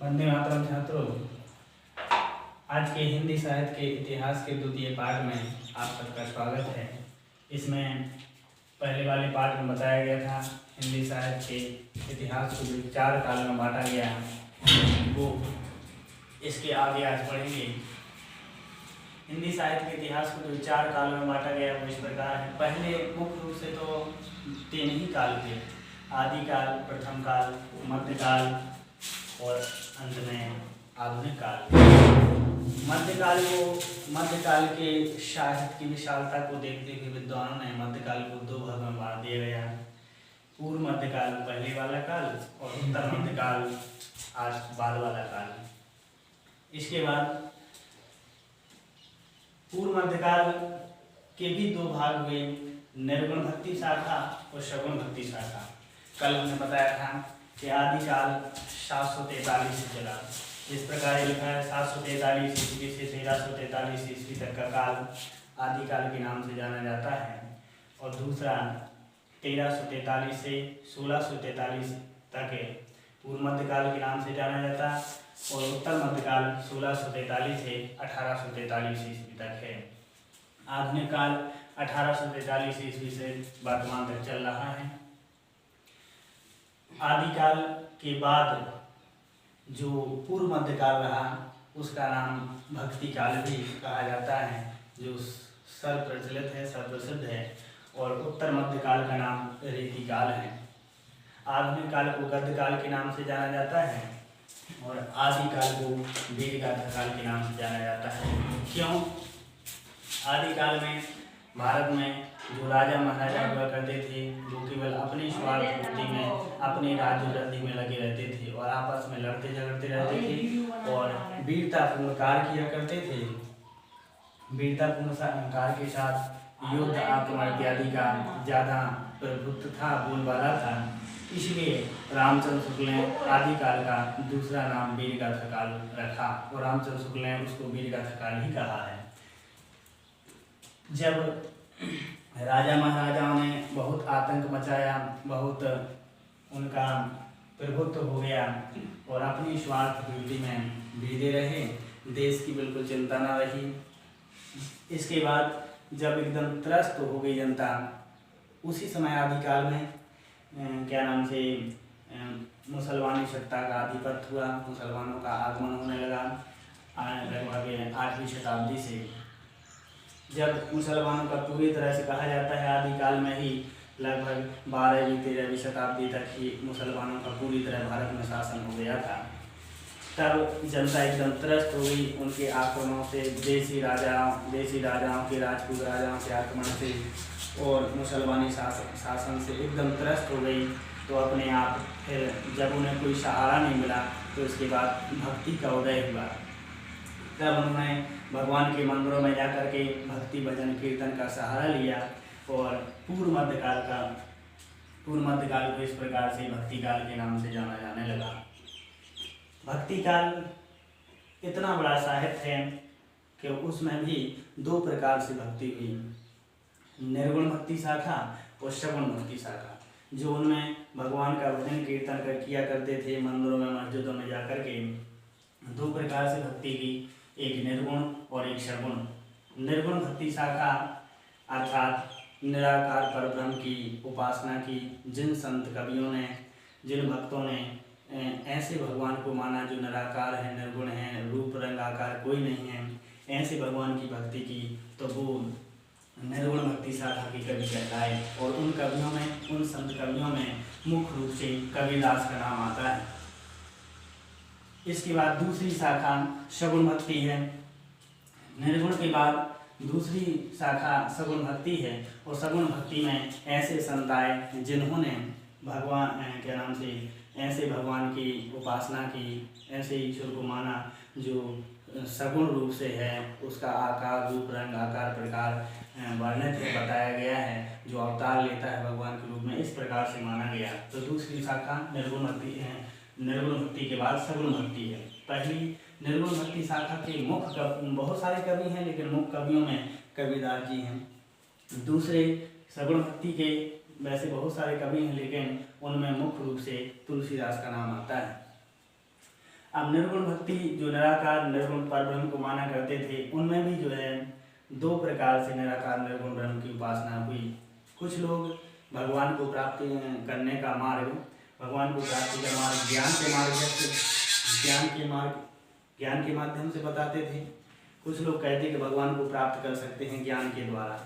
वंदे मातरम छात्रों, आज के हिंदी साहित्य के इतिहास के द्वितीय पाठ में आप सबका स्वागत है। इसमें पहले वाले पाठ में बताया गया था हिंदी साहित्य के इतिहास को जो 4 काल में बांटा गया वो इसके आगे आज पढ़ेंगे। हिंदी साहित्य के इतिहास को जो 4 काल में बांटा गया वो इस प्रकार है। पहले मुख्य रूप से तो 3 ही काल थे, आदिकाल, प्रथम काल, मध्यकाल और अंत में आधुनिक काल। मध्यकाल के साहित्य की विशालता को देखते हुए विद्वानों ने मध्यकाल को 2 भाग में बांट दिया गया। पूर्व मध्यकाल पहले वाला काल और उत्तर मध्यकाल आज बाद वाला काल। इसके बाद पूर्व मध्यकाल के भी 2 भाग हुए, निर्गुण भक्ति शाखा और सगुण भक्ति शाखा। कल हमने बताया था कि आदिकाल 743 से चला। इस प्रकार लिखा है 743 ईस्वी से 1343 ईस्वी तक का काल आदिकाल के नाम से जाना जाता है, और दूसरा 1343 से 1643 तक पूर्व मध्यकाल के नाम से जाना जाता है, और उत्तर मध्यकाल 1643 से 1843 ईस्वी तक है। आधुनिक काल 1843 ईस्वी से वर्तमान तक चल रहा है। आदिकाल के बाद जो पूर्व मध्यकाल रहा उसका नाम भक्ति काल भी कहा जाता है, जो सर्वप्रचलित है, सर्वप्रसिद्ध है, और उत्तर मध्यकाल का नाम रीति काल है। आधुनिक काल को गद्य काल के नाम से जाना जाता है, और आदिकाल को वीरगाथा काल के नाम से जाना जाता है। क्यों? आदिकाल में भारत में जो राजा महाराजा हुआ करते थे, जो केवल अपनी स्वार्थ पूर्ति में, अपने राज्य वृद्धि में लगे रहते थे और आपस में लड़ते झगड़ते रहते थे और वीरतापूर्ण कार्य किया करते थे। वीरतापूर्ण कार्य के साथ युद्ध, आक्रमण इत्यादि का ज़्यादा प्रभुत्व था, बोलबाला था। इसलिए रामचंद्र शुक्ल ने आदिकाल का दूसरा नाम वीरगाथा काल रखा, और रामचंद्र शुक्ल ने उसको वीरगाथा काल ही कहा है। जब राजा महाराजाओं ने बहुत आतंक मचाया, बहुत उनका प्रभुत्व हो गया और अपनी स्वार्थ पूर्ति में भीगे रहे, देश की बिल्कुल चिंता न रही। इसके बाद जब एकदम त्रस्त हो गई जनता, उसी समय आदिकाल में मुसलमानी सत्ता का आधिपत्य हुआ, मुसलमानों का आगमन होने लगा लगभग 8वीं शताब्दी से। जब मुसलमानों का पूरी तरह से कहा जाता है आदिकाल में ही लगभग 12वीं 13वीं शताब्दी तक ही मुसलमानों का पूरी तरह भारत में शासन हो गया था। तब जनता एकदम त्रस्त हो गई उनके आक्रमणों से, देसी राजाओं के, राजपूत राजाओं के आक्रमण से, और मुसलमानी शासन से एकदम त्रस्त हो गई। तो अपने आप फिर जब उन्हें कोई सहारा नहीं मिला तो इसके बाद भक्ति का उदय हुआ। तब उन्होंने भगवान के मंदिरों में जाकर के भक्ति भजन कीर्तन का सहारा लिया, और पूर्व मध्यकाल को इस प्रकार से भक्ति काल के नाम से जाना जाने लगा। भक्ति काल इतना बड़ा साहित्य है कि उसमें भी 2 प्रकार से भक्ति हुई, निर्गुण भक्ति शाखा और सगुण भक्ति शाखा। जो उनमें भगवान का भजन कीर्तन किया करते थे, मंदिरों में मस्जिदों में जाकर के 2 प्रकार से भक्ति की, एक निर्गुण और एक सगुण। निर्गुण भक्ति शाखा अर्थात निराकार परब्रह्म की उपासना की। जिन संत कवियों ने, जिन भक्तों ने ऐसे भगवान को माना जो निराकार है, निर्गुण है, रूप रंग आकार कोई नहीं है, ऐसे भगवान की भक्ति की, तो वो निर्गुण भक्ति शाखा की कवि कहलाए। और उन कवियों में, उन संत कवियों में मुख्य रूप से कबीरदास का नाम आता है। इसके बाद दूसरी शाखा सगुण भक्ति है। निर्गुण के बाद दूसरी शाखा सगुण भक्ति है, और सगुण भक्ति में ऐसे संत आए जिन्होंने ऐसे भगवान की उपासना की, ऐसे ईश्वर को माना जो सगुण रूप से है, उसका आकार, रूप, रंग, आकार, प्रकार वर्णित है, बताया गया है, जो अवतार लेता है भगवान के रूप में, इस प्रकार से माना गया। तो दूसरी शाखा निर्गुण भक्ति है। निर्गुण भक्ति के बाद सगुण भक्ति है। पहली निर्गुण भक्ति शाखा के मुख्य बहुत सारे कवि हैं, लेकिन मुख्य कवियों में कबीरदास जी हैं। दूसरे सगुण भक्ति के वैसे बहुत सारे कवि हैं, लेकिन उनमें मुख्य रूप से तुलसीदास का नाम आता है। अब निर्गुण भक्ति जो निराकार निर्गुण परब्रह्म को माना करते थे, उनमें भी जो है 2 प्रकार से निराकार निर्गुण ब्रह्म की उपासना हुई। कुछ लोग भगवान को प्राप्ति करने का मार्ग, भगवान को प्राप्ति का मार्ग ज्ञान के माध्यम से बताते थे। कुछ लोग कहते कि भगवान को प्राप्त कर सकते हैं ज्ञान के द्वारा,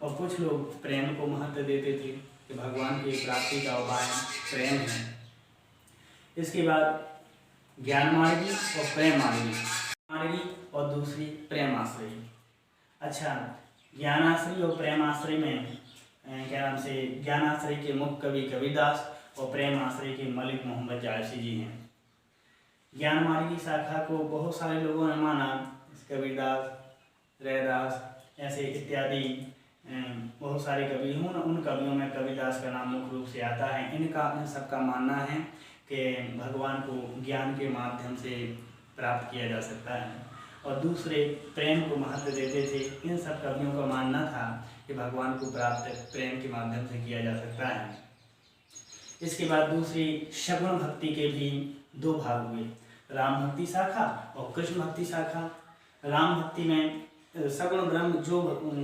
और कुछ लोग प्रेम को महत्व देते थे कि भगवान की प्राप्ति का उपाय प्रेम है। इसके बाद ज्ञान मार्गी और प्रेम मार्गी और दूसरी प्रेमाश्रयी। अच्छा, ज्ञानाश्रयी और प्रेमाश्रयी में क्या नाम से ज्ञानाश्रयी के मुख्य कवि कबीरदास और प्रेमाश्रयी के मलिक मोहम्मद जायसी जी हैं। ज्ञान मार्गी शाखा को बहुत सारे लोगों ने माना, कबीरदास, रैदास ऐसे इत्यादि बहुत सारे कवि हूँ। उन कवियों में कबीरदास का नाम मुख्य रूप से आता है। इन सबका मानना है कि भगवान को ज्ञान के माध्यम से प्राप्त किया जा सकता है, और दूसरे प्रेम को महत्व देते थे। इन सब कवियों का मानना था कि भगवान को प्राप्त प्रेम के माध्यम से किया जा सकता है। इसके बाद दूसरी सगुण भक्ति के भी 2 भाग हुए, राम भक्ति शाखा और कृष्ण भक्ति शाखा। राम भक्ति में सगुण ब्रह्म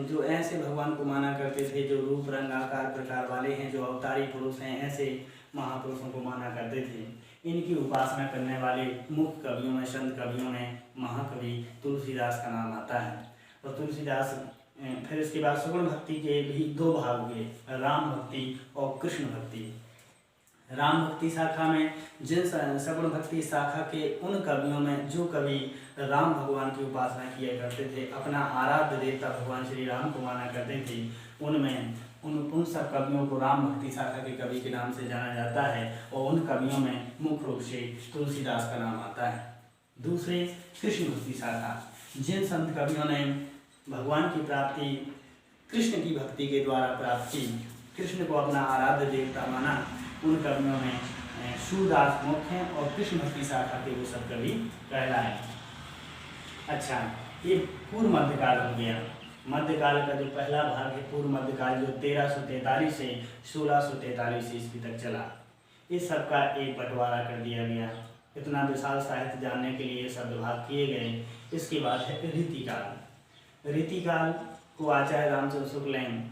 जो ऐसे भगवान को माना करते थे, जो रूप रंग आकार प्रकार वाले हैं, जो अवतारी पुरुष हैं, ऐसे महापुरुषों को माना करते थे। इनकी उपासना करने वाले मुख्य कवियों में, संत कवियों में महाकवि तुलसीदास का नाम आता है। और तुलसीदास फिर इसके बाद सगुण भक्ति के भी 2 भाग हुए, राम भक्ति और कृष्ण भक्ति। राम भक्ति शाखा में जिन सगुण भक्ति शाखा के उन कवियों में जो कवि राम भगवान की उपासना किया करते थे, अपना आराध्य देवता भगवान श्री राम को माना करते थे, उनमें उन सब कवियों को राम भक्ति शाखा के कवि के नाम से जाना जाता है, और उन कवियों में मुख्य रूप से तुलसीदास का नाम आता है। दूसरे कृष्ण भक्ति शाखा, जिन संत कवियों ने भगवान की प्राप्ति कृष्ण की भक्ति के द्वारा प्राप्त की, कृष्ण को अपना आराध्य देवता माना, उन कवियों में सूरदास मुख्य हैं, और कृष्ण भक्ति शाखा के वो सब कवि कहलाए। अच्छा, ये पूर्व मध्यकाल हो गया। मध्यकाल का जो पहला भाग है पूर्व मध्यकाल, जो 1343 से 1643 ईस्वी तक चला, इस सब का एक बंटवारा कर दिया गया। इतना विशाल साहित्य जानने के लिए सब भाग किए गए। इसके बाद है रीतिकाल। रीतिकाल को आचार्य रामचंद्र शुक्ल ने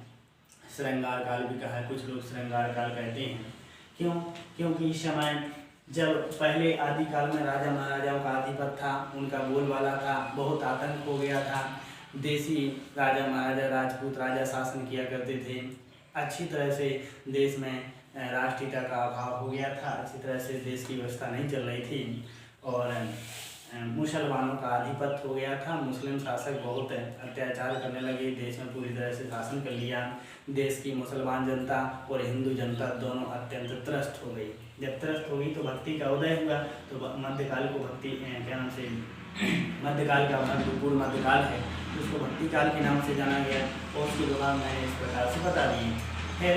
श्रृंगार काल भी कहा है, कुछ लोग श्रृंगार काल कहते हैं। क्यों? क्योंकि इस समय जब पहले आदिकाल में राजा महाराजाओं का आधिपत्य था, उनका बोलबाला था, बहुत आतंक हो गया था, देसी राजा महाराजा राजपूत राजा शासन किया करते थे, अच्छी तरह से देश में राष्ट्रीयता का अभाव हो गया था, अच्छी तरह से देश की व्यवस्था नहीं चल रही थी, और मुसलमानों का आधिपत्य हो गया था। मुस्लिम शासक बहुत अत्याचार करने लगे, देश में पूरी तरह से शासन कर लिया। देश की मुसलमान जनता और हिंदू जनता दोनों अत्यंत त्रस्त हो गई। जब त्रस्त हो गई तो भक्ति का उदय हुआ। तो मध्यकाल को भक्ति क्या नाम से मध्यकाल का भाग जो पूर्व मध्यकाल है उसको भक्ति काल के नाम से जाना गया, और उसके दौरान मैंने इस प्रकार से बता दिए। फिर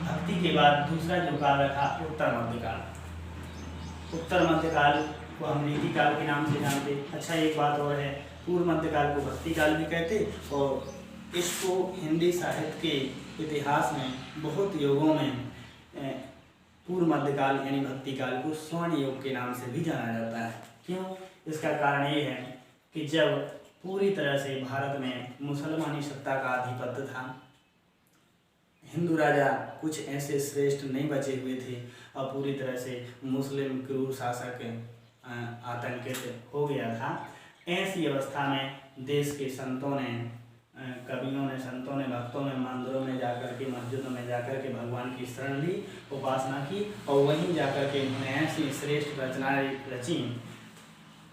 भक्ति के बाद दूसरा जो काल रखा उत्तर मध्यकाल। उत्तर मध्यकाल को हम रीति काल के नाम से जानते। अच्छा, एक बात और है, पूर्व मध्यकाल को भक्ति काल भी कहते, और इसको हिंदी साहित्य के इतिहास में बहुत युगों में पूर्व मध्यकाल यानी भक्ति काल को स्वर्ण युग के नाम से भी जाना जाता है। क्यों? इसका कारण ये है कि जब पूरी तरह से भारत में मुसलमानी सत्ता का आधिपत्य था, हिंदू राजा कुछ ऐसे श्रेष्ठ नहीं बचे हुए थे, और पूरी तरह से मुस्लिम क्रूर शासक आतंकित हो गया था। ऐसी अवस्था में देश के संतों ने, कवियों ने, संतों ने, भक्तों ने मंदिरों में जाकर के, मस्जिदों में जाकर के भगवान की शरण ली, उपासना की, और वहीं जाकर के उन्होंने ऐसी श्रेष्ठ रचनाएं रची,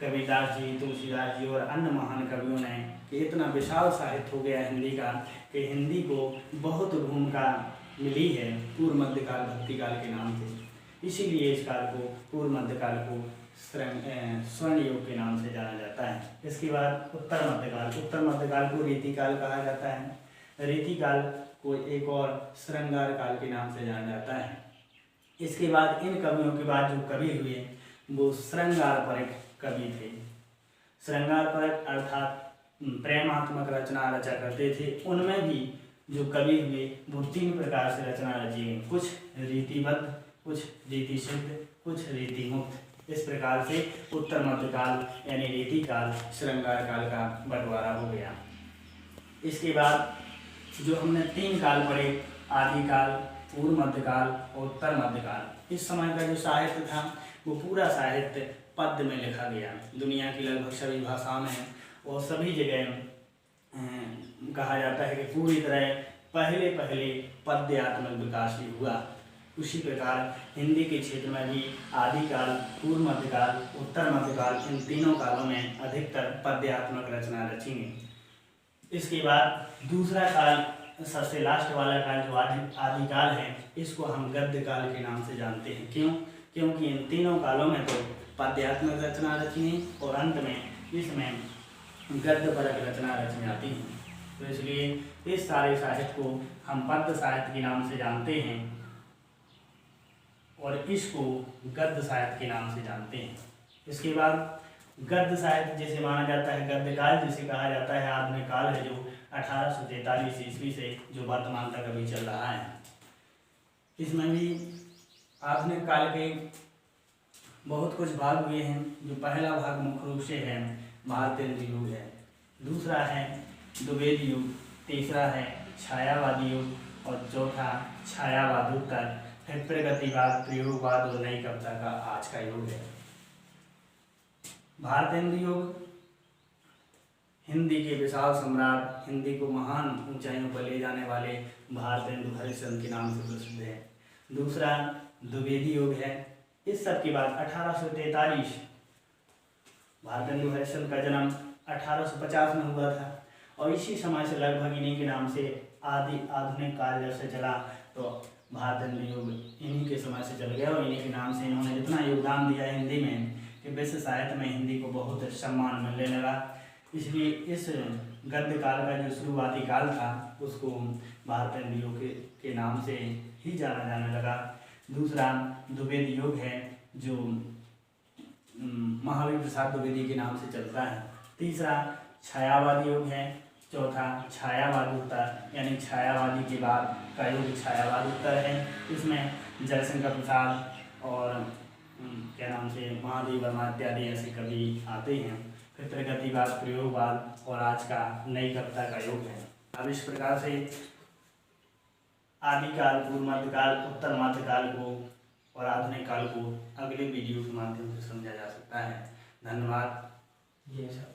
कबीरदास जी, तुलसीदास जी और अन्य महान कवियों ने, कि इतना विशाल साहित्य हो गया हिंदी का कि हिंदी को बहुत भूमिका मिली है पूर्व मध्यकाल भक्ति काल के नाम से। इसीलिए इस काल को पूर्व मध्यकाल को स्वर्ण युग के नाम से जाना जाता है। इसके बाद उत्तर मध्यकाल। उत्तर मध्यकाल को रीतिकाल कहा जाता है। रीतिकाल को एक और श्रृंगार काल के नाम से जाना जाता है। इसके बाद इन कवियों के बाद जो कवि हुए वो श्रृंगार परक कवि थे। श्रृंगार परक अर्थात प्रेमात्मक रचना रचा करते थे। उनमें भी जो कवि हुए वो 3 प्रकार से रचना रची गई, कुछ रीतिबद्ध, कुछ रीति सिद्ध, कुछ रीति मुक्त। इस प्रकार से उत्तर मध्यकाल यानी रेती काल श्रृंगार काल का बंटवारा हो गया। इसके बाद जो हमने 3 काल पढ़े, आदिकाल, पूर्व मध्यकाल और उत्तर मध्यकाल, इस समय का जो साहित्य था वो पूरा साहित्य पद्य में लिखा गया। दुनिया की लगभग सभी भाषाओं में और सभी जगह कहा जाता है कि पूरी तरह पहले पद्यात्मक विकास ही हुआ। उसी प्रकार हिंदी के क्षेत्र में भी आदिकाल, पूर्व मध्यकाल, उत्तर मध्यकाल, इन तीनों कालों में अधिकतर पद्यात्मक रचना रची गई। इसके बाद दूसरा काल, सबसे लास्ट वाला काल जो आदिकाल है, इसको हम गद्य काल के नाम से जानते हैं। क्यों? क्योंकि इन तीनों कालों में तो पद्यात्मक रचना रची है और अंत में इसमें गद्यपरक रचना रची जाती है। तो इसलिए इस सारे साहित्य को हम पद्य साहित्य के नाम से जानते हैं और इसको गद्य साहित्य के नाम से जानते हैं। इसके बाद गद्य साहित्य जैसे माना जाता है, गद्य काल जिसे कहा जाता है, आधुनिक काल है जो 1843 ईस्वी से जो वर्तमान तक अभी चल रहा है। इसमें भी आधुनिक काल के बहुत कुछ भाग हुए हैं। जो पहला भाग मुख्य रूप से है भारतेंदु युग है, दूसरा है द्विवेदी युग, तीसरा है छायावादी युग और चौथा छायावादोत्तर, फिर प्रगतिवाद, प्रयोगवाद और नई कविता का आज का युग है। भारतेंदु युग हिंदी के विशाल सम्राट, हिंदी को महान ऊंचाइयों पर ले जाने वाले भारतेंदु हरिश्चंद्र के नाम से प्रसिद्ध है। दूसरा द्विवेदी युग है। इस सब के बाद 1843 भारतेंदु हरिश्चंद्र का जन्म 1850 में हुआ था और इसी समय से लगभग इन्हीं के नाम से आधुनिक काल जब से चला तो भारतेंदु युग इन्हीं के समय से चल गया और इन्हीं के नाम से इन्होंने इतना योगदान दिया हिंदी में कि विश्व साहित्य में हिंदी को बहुत सम्मान मिलने लगा। इसलिए इस गद्य काल का जो शुरुआती काल था उसको भारतेंदु युग के नाम से ही जाना जाने लगा। दूसरा द्विवेदी युग है जो महावीर प्रसाद द्विवेदी के नाम से चलता है। तीसरा छायावादी युग है। चौथा छायावादोत्तर यानी छायावादी के बाद का युग छायावादोत्तर है। इसमें जयशंकर प्रसाद और क्या नाम से महादेव वर्मा इत्यादि ऐसे कवि आते हैं। फिर प्रगतिवाद, प्रयोगवाद और आज का नई कविता का युग है। अब इस प्रकार से आदिकाल, पूर्व मध्यकाल, उत्तर मध्यकाल को और आधुनिक काल को अगले वीडियो के माध्यम से समझा जा सकता है। धन्यवाद। ये सब